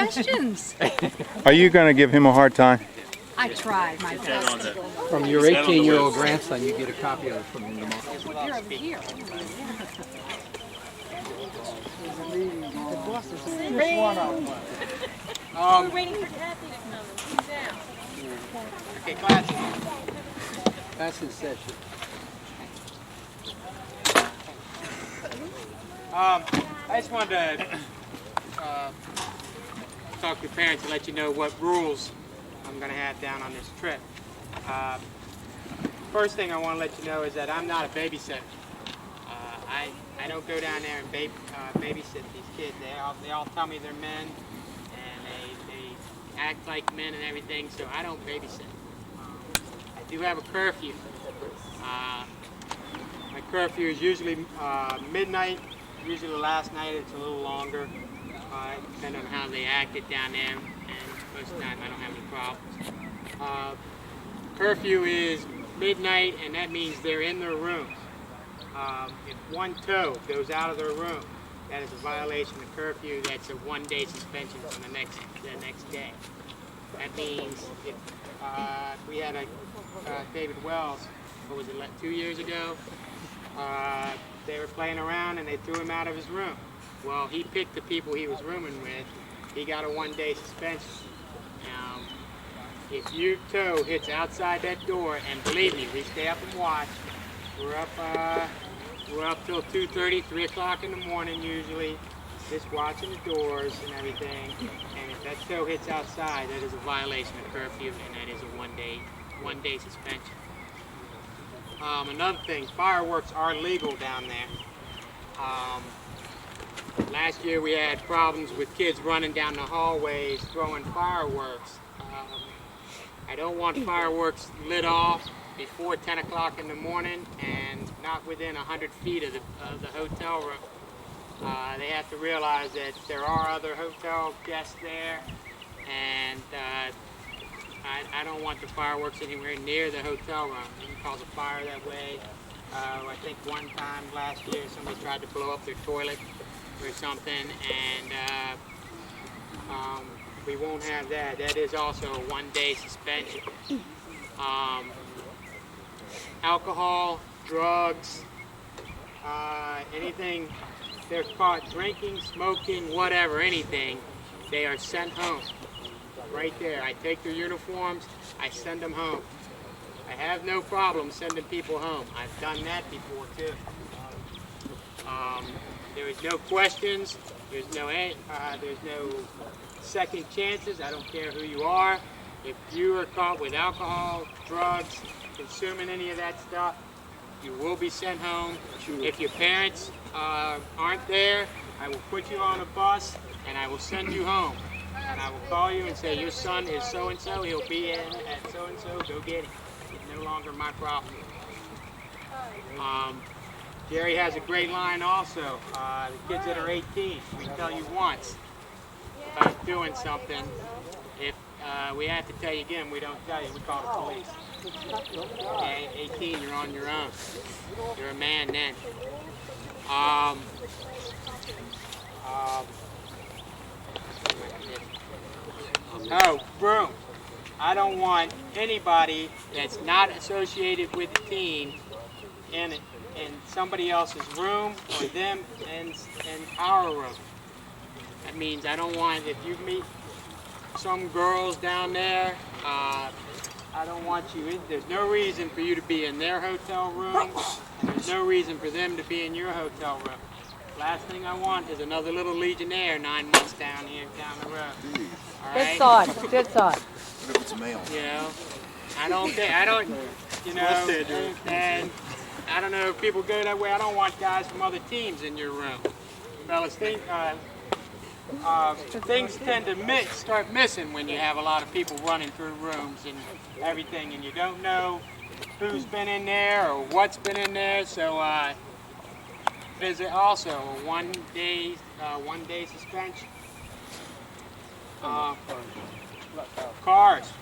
questions. Are you going to give him a hard time? I tried my best. From your 18-year-old grandson, you get a copy of it from him tomorrow. You're over here. We're waiting for Kathy to come and sit down. Okay, class. Class in session. I just wanted to talk to your parents and let you know what rules I'm going to have down on this trip. First thing I want to let you know is that I'm not a babysitter. I don't go down there and babysit these kids. They all tell me they're men, and they act like men and everything, so I don't babysit. I do have a curfew. My curfew is usually midnight. Usually the last night it's a little longer, depending on how they acted down there, and most of the time I don't have any problems. Curfew is midnight, and that means they're in their rooms. If one toe goes out of their room, that is a violation of curfew. That's a one-day suspension from the next day. That means if we had a David Wells, what was it, 2 years ago? They were playing around and they threw him out of his room. Well, he picked the people he was rooming with. He got a one-day suspension. If your toe hits outside that door, and believe me, we stay up and watch. We're up till 2:30, 3 o'clock in the morning usually, just watching the doors and everything. And if that toe hits outside, that is a violation of curfew, and that is a one-day suspension. Another thing, fireworks are legal down there. Last year we had problems with kids running down the hallways throwing fireworks. I don't want fireworks lit off before 10 o'clock in the morning and not within 100 feet of the hotel room. They have to realize that there are other hotel guests there, and I don't want the fireworks anywhere near the hotel room. You can cause a fire that way. I think one time last year somebody tried to blow up their toilet or something, and we won't have that. That is also a one-day suspension. Alcohol, drugs, anything they're caught drinking, smoking, whatever, anything, they are sent home. Right there. I take their uniforms, I send them home. I have no problem sending people home. I've done that before too. There is no questions. There's no second chances. I don't care who you are. If you are caught with alcohol, drugs, consuming any of that stuff, you will be sent home. If your parents aren't there, I will put you on a bus and I will send you home. And I will call you and say, your son is so-and-so, he'll be in at so-and-so, go get him. It's no longer my problem. Jerry has a great line also. The kids that are 18, we tell you once about doing something. If we have to tell you again, we don't tell you, we call the police. 18, you're on your own. You're a man then. Oh, broom. I don't want anybody that's not associated with the team in somebody else's room or them in our room. That means I don't want, if you meet some girls down there, I don't want you in. There's no reason for you to be in their hotel room, and there's no reason for them to be in your hotel room. Last thing I want is another little Legionnaire 9 months down the road. All right? Good thought. Good thought. What if it's a male? You know, I don't, you know, and I don't know if people go that way. I don't want guys from other teams in your room. Fellas, things tend to start missing when you have a lot of people running through rooms and everything, and you don't know who's been in there or what's been in there. So there's also a one-day suspension. Cars.